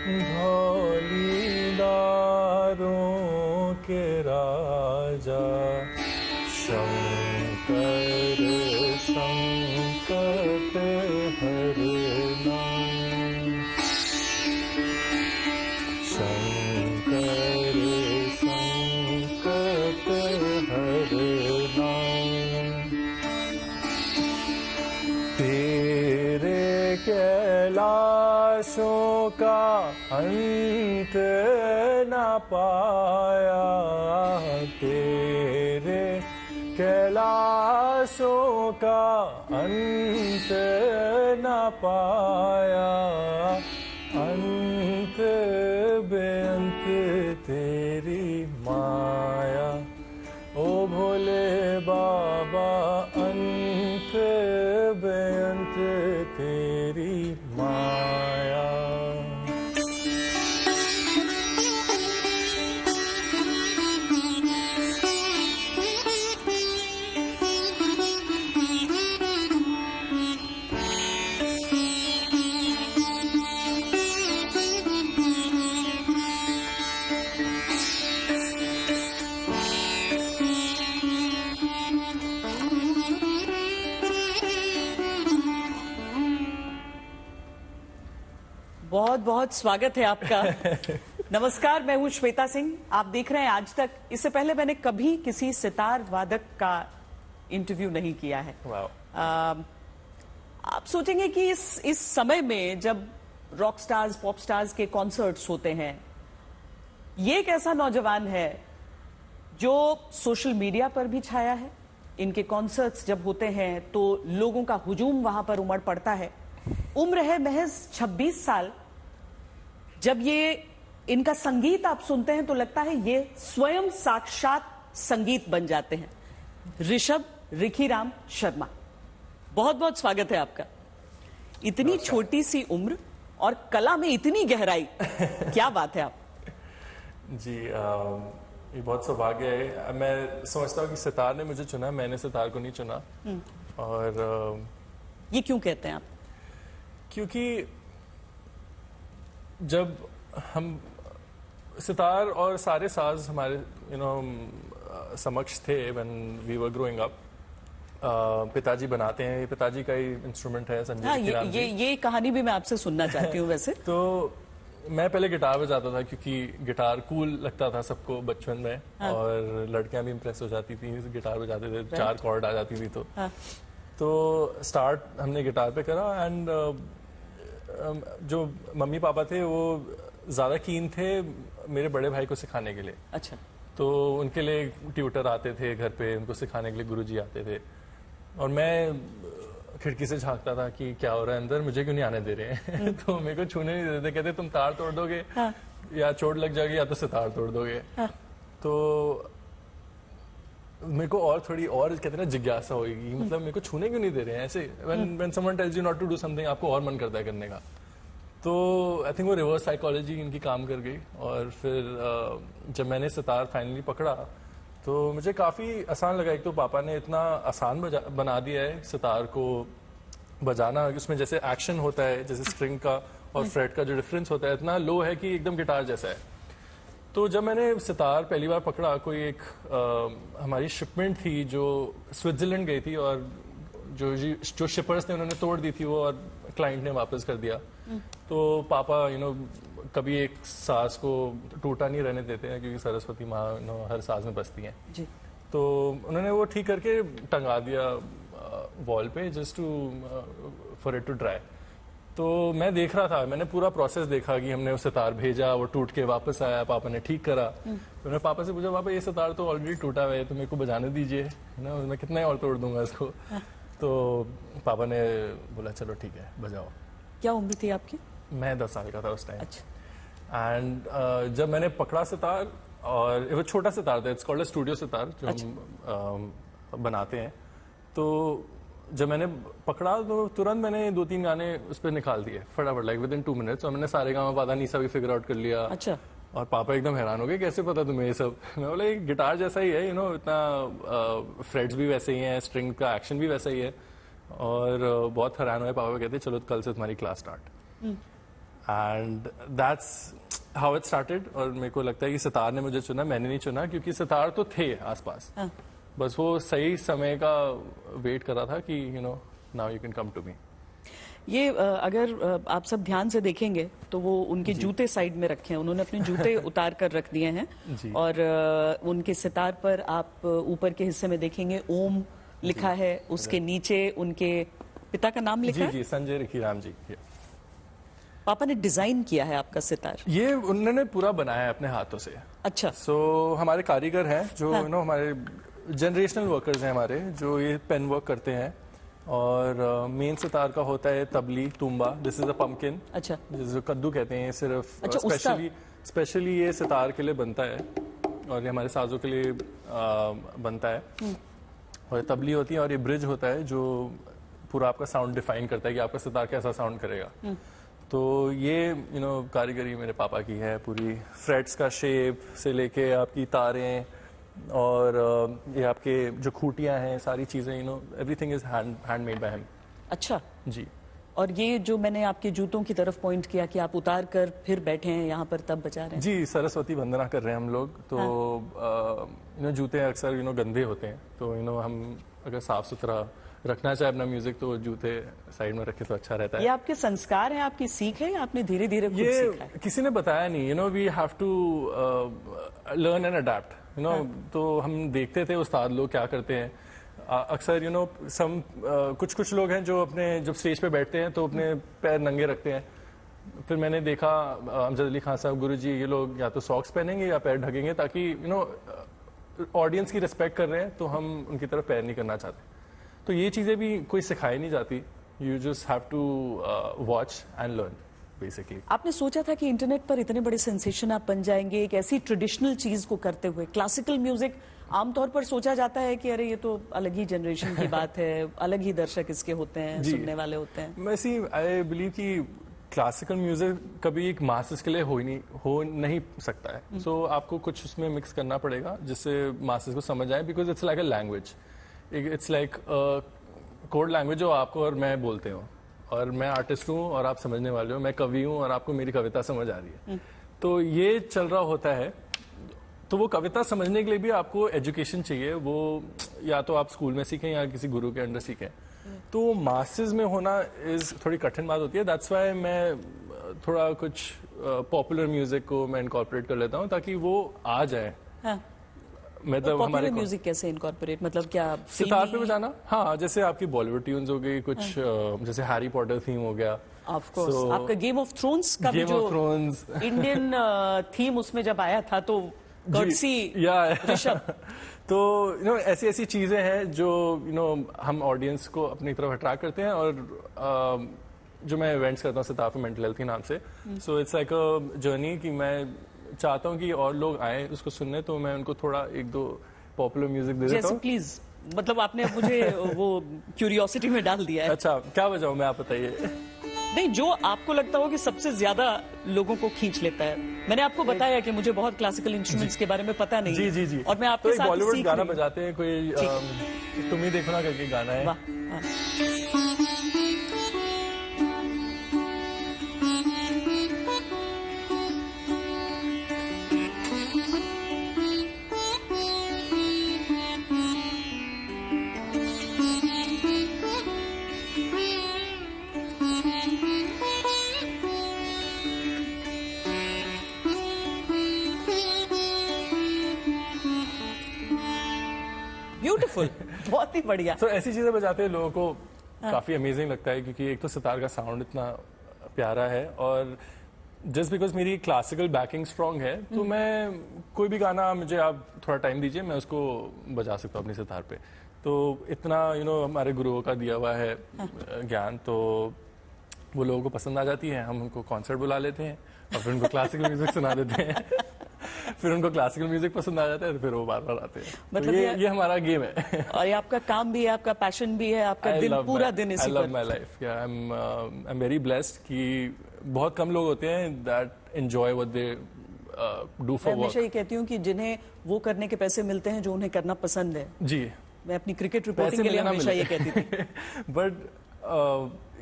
धौलीदारों के राजा शंकर संकट हरना, शंकर संकट हरना। तेरे कैलाशों का अंत न पाया, तेरे कैलाशों का अंत न पाया, अंत बेअंत तेरी माया। ओ भोले बाबा अंत बेअंत तेरी माया। बहुत बहुत स्वागत है आपका। नमस्कार, मैं हूं श्वेता सिंह। आप देख रहे हैं आज तक। इससे पहले मैंने कभी किसी सितार वादक का इंटरव्यू नहीं किया है। आप सोचेंगे कि इस समय में जब रॉक स्टार्स, पॉप स्टार्स के कॉन्सर्ट्स होते हैं, ये एक ऐसा नौजवान है जो सोशल मीडिया पर भी छाया है। इनके कॉन्सर्ट्स जब होते हैं तो लोगों का हुजूम वहां पर उमड़ पड़ता है। उम्र है महज 26 साल। जब ये इनका संगीत आप सुनते हैं तो लगता है ये स्वयं साक्षात संगीत बन जाते हैं। ऋषभ रिखीराम शर्मा, बहुत बहुत स्वागत है आपका। इतनी छोटी सी उम्र और कला में इतनी गहराई, क्या बात है आप। जी ये बहुत सौभाग्य है। मैं समझता हूँ कि सितार ने मुझे चुना, मैंने सितार को नहीं चुना। और ये क्यों कहते हैं आप? क्योंकि जब हम सितार और सारे साज हमारे समक्ष थे when we were growing up. पिताजी बनाते हैं, ये पिताजी का ही इंस्ट्रूमेंट है, संजय रिखीराम जी। ये कहानी भी मैं आपसे सुनना चाहती हूँ वैसे। तो मैं पहले गिटार बजाता था क्योंकि गिटार कूल लगता था सबको बचपन में। और लड़कियां भी इम्प्रेस हो जाती थी, गिटार बजाते थे, 4 कॉर्ड आ जाती थी। तो स्टार्ट हमने गिटार पे करा। एंड जो मम्मी पापा थे वो ज्यादा कीन थे मेरे बड़े भाई को सिखाने के लिए। अच्छा। तो उनके लिए ट्यूटर आते थे घर पे, उनको सिखाने के लिए गुरुजी आते थे। और मैं खिड़की से झांकता था कि क्या हो रहा है अंदर, मुझे क्यों नहीं आने दे रहे हैं। तो मेरे को छूने नहीं देते, कहते तुम तार तोड़ दोगे, या चोट लग जाएगी, या तो सितार तोड़ दोगे। तो मेरे को और थोड़ी और कहते ना जिज्ञासा होगी, मतलब मेरे को छूने क्यों नहीं दे रहे हैं ऐसे। when someone tells you not to do something, आपको और मन करता है करने का। तो आई थिंक वो रिवर्स साइकोलॉजी इनकी काम कर गई। और फिर जब मैंने सितार फाइनली पकड़ा तो मुझे काफ़ी आसान लगा। एक तो पापा ने इतना आसान बना दिया है सितार को बजाना। उसमें जैसे एक्शन होता है, जैसे स्ट्रिंग का और फ्रेट का जो डिफरेंस होता है इतना लो है कि एकदम गिटार जैसा है। तो जब मैंने सितार पहली बार पकड़ा, कोई एक हमारी शिपमेंट थी जो स्विट्जरलैंड गई थी, और जो शिपर्स ने उन्होंने तोड़ दी थी वो, और क्लाइंट ने वापस कर दिया। तो पापा कभी एक साज को टूटा नहीं रहने देते हैं, क्योंकि सरस्वती माँ हर साज में बसती हैं। जी। तो उन्होंने वो ठीक करके टंगा दिया वॉल पे, just to for it to dry. तो मैं देख रहा था, मैंने पूरा प्रोसेस देखा कि हमने वो सितार भेजा, वो टूट के वापस आया, पापा ने ठीक करा। तो मैंने पापा से पूछा, पापा ये सितार तो ऑलरेडी टूटा हुआ है, तो मेरे को बजाने दीजिए ना, मैं कितना और तोड़ दूंगा इसको। तो पापा ने बोला चलो ठीक है बजाओ। क्या उम्र थी आपकी? मैं 10 साल का था उस टाइम। अच्छा। एंड जब मैंने पकड़ा सितार, और वो छोटा सितार था, it's called a studio sitar, जो हम बनाते हैं। तो जब मैंने पकड़ा तो तुरंत मैंने 2-3 गाने उस पर निकाल दिए फटाफट, लाइक विद इन 2 मिनट्स। और मैंने सारे गामा पादा नीसा भी फिगर आउट कर लिया। अच्छा। और पापा एकदम हैरान हो गए, कैसे पता तुम्हें ये सब। मैं बोला ये गिटार जैसा ही है, इतना फ्रेट्स भी वैसे ही हैं, स्ट्रिंग का एक्शन भी वैसा ही है। और बहुत हैरान हुए। पापा कहते चलो कल से तुम्हारी class start. And that's how it started. और मेरे को लगता है कि सितार ने मुझे चुना, मैंने नहीं चुना, क्योंकि सितार तो थे आसपास। बस वो सही समय का वेट कर रहा था कि now you can come to me. ये अगर आप सब ध्यान से देखेंगे तो वो उनके जूते साइड में रखे हैं, उन्होंने अपने जूते उतार कर रख दिए हैं। और उनके सितार पर आप ऊपर के हिस्से में देखेंगे ओम लिखा है, उसके नीचे उनके पिता का नाम लिखा है। जी, संजय रिखीराम जी। पापा ने डिजाइन किया है आपका सितार? ये उन्होंने पूरा बनाया है अपने हाथों से। अच्छा। हमारे कारीगर हैं जो हमारे जनरेशनल वर्कर्स हैं हमारे, जो ये पेन वर्क करते हैं। और मेन सितार का होता है तबली, तुम्बा। This is a pumpkin. अच्छा। जिसे कद्दू कहते हैं। ये सिर्फ अच्छा, स्पेशली ये सितार के लिए बनता है और ये हमारे साजों के लिए बनता है। और ये तबली होती है और ये ब्रिज होता है जो पूरा आपका साउंड डिफाइन करता है कि आपका सितार कैसा साउंड करेगा। तो ये कारीगरी मेरे पापा की है पूरी। फ्रेट्स का शेप से लेके आपकी तारें और ये आपके जो खूटियां हैं, सारी चीजें everything is handmade by him. अच्छा जी। और ये जो मैंने आपके जूतों की तरफ पॉइंट किया कि आप उतार कर फिर बैठे हैं यहाँ पर, तब बजा रहे हैं? जी, सरस्वती वंदना कर रहे हैं हम लोग। तो जूते अक्सर गंदे होते हैं, तो हम अगर साफ सुथरा रखना चाहे अपना म्यूजिक तो जूते साइड में रखे तो अच्छा रहता है। ये आपके संस्कार हैं, आपकी सीख है, या आपने धीरे धीरे खुद सीखा है? किसी ने बताया नहीं। We have to learn and adapt. तो हम देखते थे उस्ताद लोग क्या करते हैं। अक्सर कुछ लोग हैं जो अपने जब स्टेज पे बैठते हैं तो अपने पैर नंगे रखते हैं। फिर मैंने देखा अमजद अली खान साहब, गुरुजी, ये लोग या तो सॉक्स पहनेंगे या पैर ढकेंगे, ताकि ऑडियंस की रिस्पेक्ट कर रहे हैं तो हम उनकी तरफ पैर नहीं करना चाहते। तो ये चीजें भी कोई सिखाई नहीं जाती। You just have to watch and learn basically. आपने सोचा था कि इंटरनेट पर इतने बड़े सेंसेशन आप बन जाएंगे एक ऐसी ट्रेडिशनल चीज को करते हुए? क्लासिकल म्यूजिक आमतौर पर सोचा जाता है कि अरे ये तो अलग ही जनरेशन की बात है, अलग ही दर्शक इसके होते हैं, सुनने वाले होते हैं। वैसे आई बिलीव कि क्लासिकल म्यूजिक कभी एक मासेस के लिए हो नहीं सकता है। सो आपको कुछ उसमें मिक्स करना पड़ेगा जिससे मासेस को समझ आए, because it's like a language. It's like code language जो आपको और मैं बोलते हो, और मैं आर्टिस्ट हूँ और आप समझने वाले हो, मैं कवि हूँ और आपको मेरी कविता समझ आ रही है। तो ये चल रहा होता है। तो वो कविता समझने के लिए भी आपको एजुकेशन चाहिए। वो या तो आप स्कूल में सीखें या किसी गुरु के अंडर सीखें। तो मासेस में होना थोड़ी कठिन बात होती है। दैट्स वाई मैं थोड़ा कुछ पॉपुलर म्यूजिक को मैं इनकॉर्पोरेट कर लेता हूँ ताकि वो आ जाए। मतलब हमारे म्यूजिक कैसे इनकॉर्पोरेट, मतलब क्या सितार पे बजाना? हाँ, जैसे आपकी बॉलीवुड ट्यून्स हो गई कुछ, जैसे हैरी पॉटर थीम हो गया। ऑफ कोर्स आपका गेम ऑफ थ्रोन्स का भी जो इंडियन थीम उसमें जब आया था तो ऋषभ। तो ऐसी ऐसी चीजें हैं जो हम ऑडियंस को अपनी तरफ अट्रैक्ट करते हैं। और जो मैं इवेंट्स करता हूँ सितार फॉर मेंटल हेल्थ के नाम से, so it's like a journey कि मैं चाहता हूँ कि और लोग आए उसको सुनने, तो मैं उनको थोड़ा एक दो पॉपुलर म्यूजिक दे देता हूँ। प्लीज, मतलब आपने मुझे वो क्यूरियोसिटी में डाल दिया है। अच्छा, क्या बजाऊं मैं, आप बताइए। नहीं, जो आपको लगता हो कि सबसे ज्यादा लोग को खींच लेता है। मैंने आपको बताया कि मुझे बहुत क्लासिकल इंस्ट्रूमेंट्स के बारे में पता नहीं है। जी। और मैं आपके साथ बॉलीवुड गाना बजाते हैं, कोई तुम ही देखो ना करके गाना है। ब्यूटीफुल, बहुत ही बढ़िया। तो ऐसी चीजें बजाते हैं लोगों को काफी अमेजिंग लगता है, क्योंकि एक तो सितार का साउंड इतना प्यारा है, और जस्ट बिकॉज मेरी क्लासिकल बैकिंग स्ट्रांग है, तो मैं कोई भी गाना मुझे आप थोड़ा टाइम दीजिए, मैं उसको बजा सकता हूँ अपनी सितार पे। तो इतना हमारे गुरुओं का दिया हुआ है ज्ञान, तो वो लोगों को पसंद आ जाती है। हम उनको कॉन्सर्ट बुला लेते हैं और फिर उनको क्लासिकल म्यूजिक सुना देते हैं। फिर उनको क्लासिकल म्यूजिक पसंद आ जाता है तो फिर वो बार बार आते हैं। मतलब तो ये हमारा गेम है। और ये आपका काम भी है, आपका पैशन भी है, आपका दिन पूरा दिन इसी पर। I love my life. I am very blessed कि बहुत कम लोग होते हैं that enjoy what they do for work. मैं हमेशा ये कहती हूँ कि जिन्हें वो करने के पैसे मिलते हैं जो उन्हें करना पसंद है। जी, मैं अपनी क्रिकेट रिपोर्टिंग के लिए हमेशा ये कहती थी। बट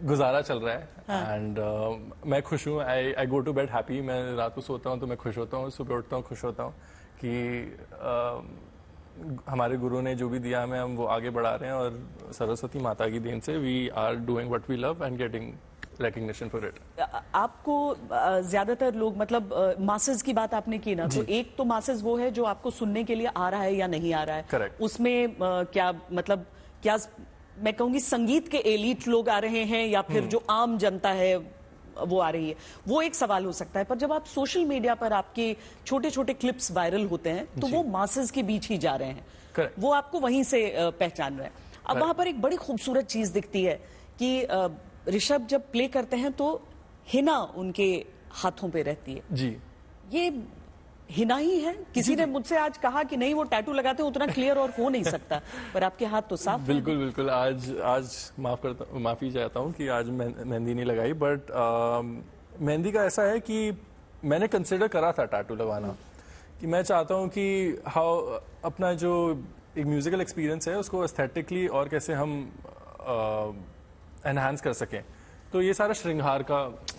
गुजारा चल रहा है एंड मैं खुश हूँ. आई गो टू बेड हैप्पी. मैं रात को सोता हूँ तो मैं खुश होता हूँ, सुबह उठता हूँ खुश होता हूँ कि हमारे गुरु ने जो भी दिया हमें हम वो आगे बढ़ा रहे हैं और सरस्वती माता की देन से we are doing what we love and getting recognition for it. आपको ज्यादातर लोग मतलब मासेस की बात आपने की ना, तो एक तो मासेस वो है जो आपको सुनने के लिए आ रहा है या नहीं आ रहा है. Correct. उसमें क्या मतलब क्या मैं कहूंगी संगीत के एलीट लोग आ रहे हैं या फिर जो आम जनता है वो आ रही है, वो एक सवाल हो सकता है. पर जब आप सोशल मीडिया पर आपके छोटे छोटे क्लिप्स वायरल होते हैं तो वो मासेस के बीच ही जा रहे हैं. Correct. वो आपको वहीं से पहचान रहे हैं. अब वहां पर एक बड़ी खूबसूरत चीज दिखती है कि ऋषभ जब प्ले करते हैं तो हिना उनके हाथों पे रहती है. जी, ये हिना ही है. किसी ने मुझसे आज कहा कि नहीं वो टैटू लगाते हैं उतना क्लियर और हो नहीं सकता, पर आपके हाथ तो साफ बिल्कुल बिल्कुल. आज माफी चाहता हूँ कि आज मेहंदी नहीं लगाई, बट मेहंदी का ऐसा है कि मैंने कंसिडर करा था टैटू लगाना, कि मैं चाहता हूँ कि अपना जो एक म्यूजिकल एक्सपीरियंस है उसको एस्थेटिकली और कैसे हम एनहांस कर सकें. तो ये सारा श्रृंगार का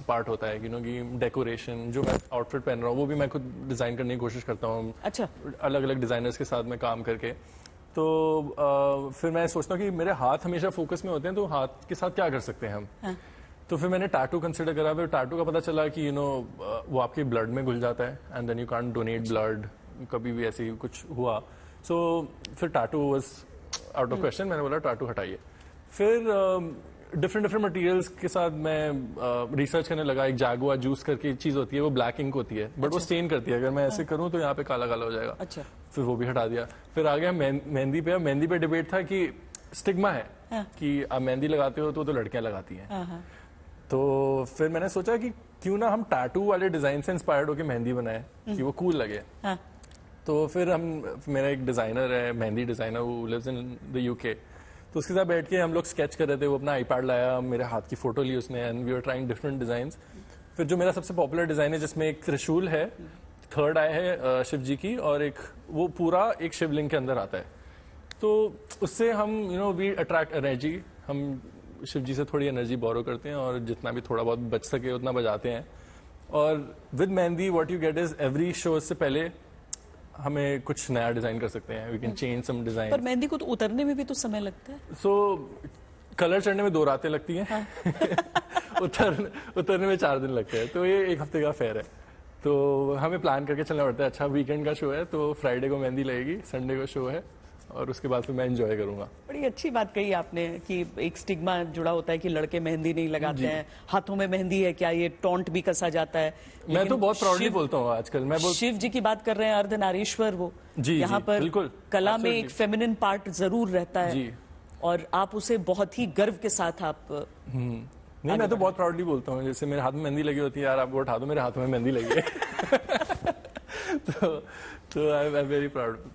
पार्ट होता है कि डेकोरेशन जो मैं आउटफिट पहन रहा हूँ वो भी मैं खुद डिजाइन करने की कोशिश करता हूँ. अच्छा. अलग अलग डिजाइनर्स के साथ में काम करके. तो फिर मैं सोचता हूँ कि मेरे हाथ हमेशा फोकस में होते हैं, तो हाथ के साथ क्या कर सकते हैं हम. हाँ. तो फिर मैंने टैटू कंसिडर करा. फिर टैटू का पता चला कि वो आपके ब्लड में घुल जाता है and then you can't donate blood. कभी भी ऐसे कुछ हुआ, सो फिर tattoo was out of question. मैंने बोला टैटू हटाइए. फिर डिफरेंट मटेरियल्स के साथ मैं रिसर्च करने लगा. एक जागुआ जूस करके चीज होती है, वो ब्लैक इंक होती है बट वो स्टेन करती है. अगर मैं ऐसे करूं तो यहाँ पे काला काला हो जाएगा. अच्छा. फिर वो भी हटा दिया. फिर आ गया मेहंदी पे. मेहंदी पे डिबेट था कि स्टिग्मा है कि आप मेहंदी लगाते हो तो लड़कियां लगाती हैं. तो फिर मैंने सोचा कि क्यों ना हम टैटू वाले डिजाइन से इंस्पायर्ड होकर मेहंदी बनाए कि वो कूल लगे. तो फिर मेरा एक डिजाइनर है, मेहंदी डिजाइनर, वो लिव्स इन द यूके. तो उसके साथ बैठ के हम लोग स्केच कर रहे थे. वो अपना आईपैड लाया, मेरे हाथ की फोटो ली उसने and we were trying different designs. फिर जो मेरा सबसे पॉपुलर डिजाइन है जिसमें एक त्रिशूल है, थर्ड आई है शिव जी की, और एक वो पूरा एक शिवलिंग के अंदर आता है. तो उससे हम वी अट्रैक्ट एनर्जी. हम शिव जी से थोड़ी एनर्जी बोरो करते हैं और जितना भी थोड़ा बहुत बच सके उतना बजाते हैं. और with mehndi what you get is every show से पहले हमें कुछ नया डिजाइन कर सकते हैं. We can change some design. पर मेहंदी को तो उतरने में भी तो समय लगता है. सो कलर चढ़ने में 2 रातें लगती हैं. हाँ. उतरने में 4 दिन लगते हैं. तो ये 1 हफ्ते का फेयर है. तो हमें प्लान करके चलना पड़ता है. अच्छा वीकेंड का शो है तो फ्राइडे को मेहंदी लगेगी, संडे को शो है और उसके बाद फिर मैं एंजॉय करूंगा. बड़ी अच्छी बात कही आपने कि एक स्टिग्मा जुड़ा होता है कि लड़के मेहंदी नहीं लगाते हैं. हाथों में मेहंदी है क्या, ये टॉन्ट भी कसा जाता है. मैं तो बहुत प्राउडली बोलता हूँ आजकल. मैं शिव जी की बात कर रहे हैं, अर्धनारीश्वर वो. यहाँ पर बिल्कुल कला में एक फेमिनिन पार्ट जरूर रहता है जी. और आप उसे बहुत ही गर्व के साथ आप नहीं, मैं तो बहुत प्राउडली बोलता हूँ. जैसे मेरे हाथ में मेहंदी लगी होती है, यार आप वो उठा दो, मेरे हाथ में मेहंदी लगी है. तो आई एम वेरी प्राउड.